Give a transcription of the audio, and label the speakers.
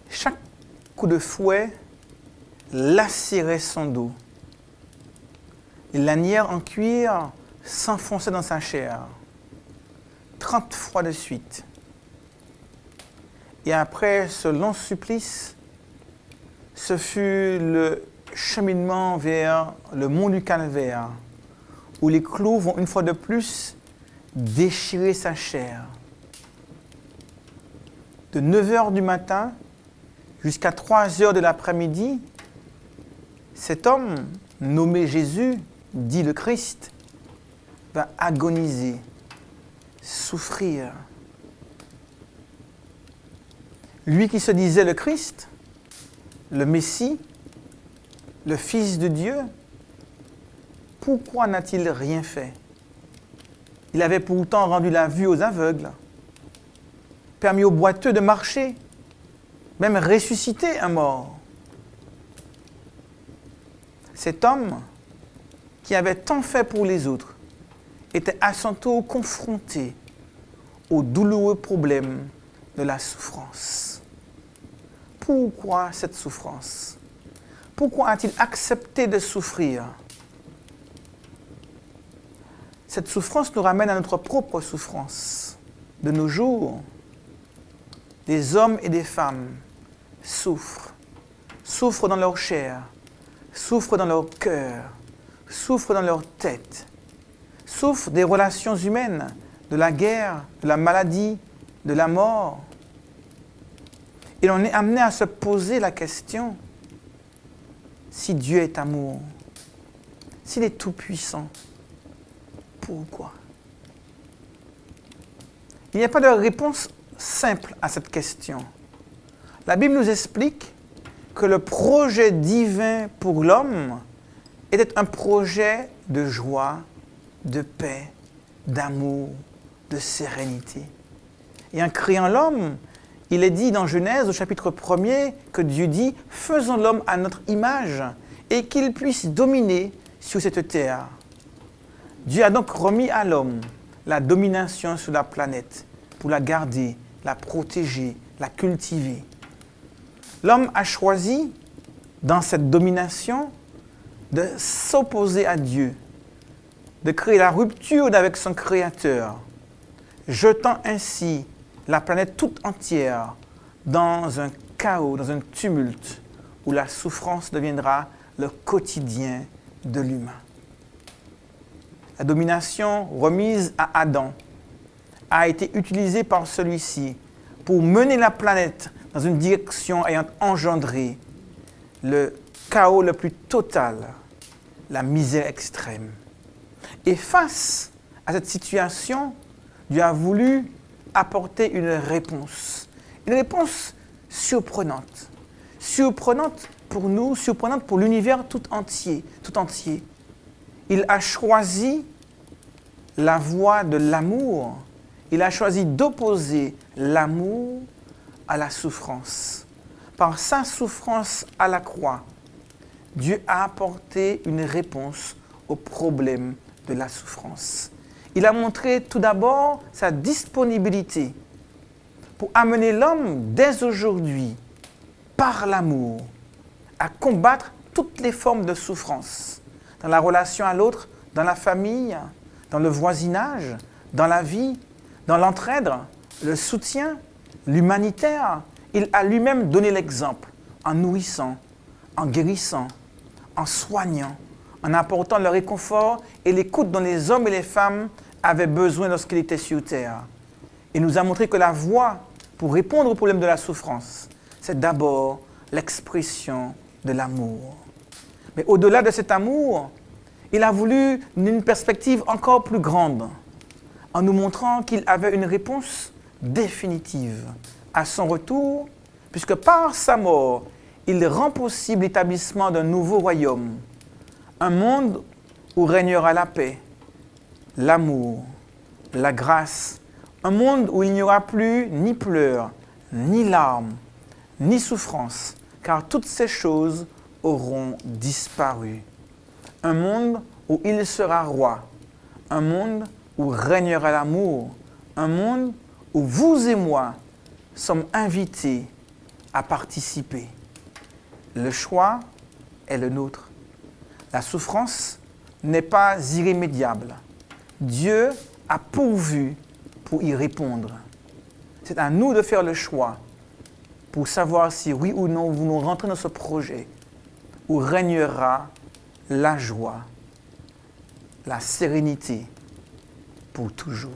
Speaker 1: Chaque coup de fouet lacérait son dos. Les lanières en cuir s'enfonçaient dans sa chair, 30 fois de suite. Et après ce long supplice, ce fut le cheminement vers le mont du Calvaire, où les clous vont une fois de plus déchirer sa chair. De 9h du matin jusqu'à 3h de l'après-midi, cet homme, nommé Jésus, dit le Christ, va agoniser, souffrir. Lui qui se disait le Christ, le Messie, le Fils de Dieu, pourquoi n'a-t-il rien fait? Il avait pourtant rendu la vue aux aveugles, permis aux boiteux de marcher, même ressuscité un mort. Cet homme, qui avait tant fait pour les autres, était à son tour confronté au douloureux problème de la souffrance. Pourquoi cette souffrance? Pourquoi a-t-il accepté de souffrir? Cette souffrance nous ramène à notre propre souffrance. De nos jours, des hommes et des femmes souffrent dans leur chair, souffrent dans leur cœur, souffrent dans leur tête, souffrent des relations humaines, de la guerre, de la maladie, de la mort. Et l'on est amené à se poser la question, si Dieu est amour, s'il est tout-puissant, pourquoi? Il n'y a pas de réponse simple à cette question. La Bible nous explique que le projet divin pour l'homme était un projet de joie, de paix, d'amour, de sérénité. Et en créant l'homme, il est dit dans Genèse au chapitre 1er que Dieu dit « Faisons l'homme à notre image et qu'il puisse dominer sur cette terre ». Dieu a donc remis à l'homme la domination sur la planète pour la garder, la protéger, la cultiver. L'homme a choisi, dans cette domination, de s'opposer à Dieu, de créer la rupture avec son Créateur, jetant ainsi la planète toute entière dans un chaos, dans un tumulte, où la souffrance deviendra le quotidien de l'humain. La domination remise à Adam a été utilisée par celui-ci pour mener la planète dans une direction ayant engendré le chaos le plus total, la misère extrême. Et face à cette situation, Dieu a voulu apporter une réponse surprenante. Surprenante pour nous, surprenante pour l'univers tout entier. Il a choisi la voie de l'amour. Il a choisi d'opposer l'amour à la souffrance. Par sa souffrance à la croix, Dieu a apporté une réponse au problème de la souffrance. Il a montré tout d'abord sa disponibilité pour amener l'homme dès aujourd'hui, par l'amour, à combattre toutes les formes de souffrance, dans la relation à l'autre, dans la famille, dans le voisinage, dans la vie, dans l'entraide, le soutien, l'humanitaire. Il a lui-même donné l'exemple en nourrissant, en guérissant, en soignant, en apportant le réconfort et l'écoute dont les hommes et les femmes avaient besoin lorsqu'il était sur terre. Il nous a montré que la voie pour répondre au problème de la souffrance, c'est d'abord l'expression de l'amour. Mais au-delà de cet amour, il a voulu une perspective encore plus grande, en nous montrant qu'il avait une réponse définitive à son retour, puisque par sa mort, il rend possible l'établissement d'un nouveau royaume, un monde où régnera la paix, l'amour, la grâce, un monde où il n'y aura plus ni pleurs, ni larmes, ni souffrance, car toutes ces choses auront disparu. Un monde où il sera roi, un monde où régnera l'amour, un monde où vous et moi sommes invités à participer. Le choix est le nôtre. La souffrance n'est pas irrémédiable. Dieu a pourvu pour y répondre. C'est à nous de faire le choix pour savoir si oui ou non nous voulons rentrer dans ce projet où régnera la joie, la sérénité pour toujours.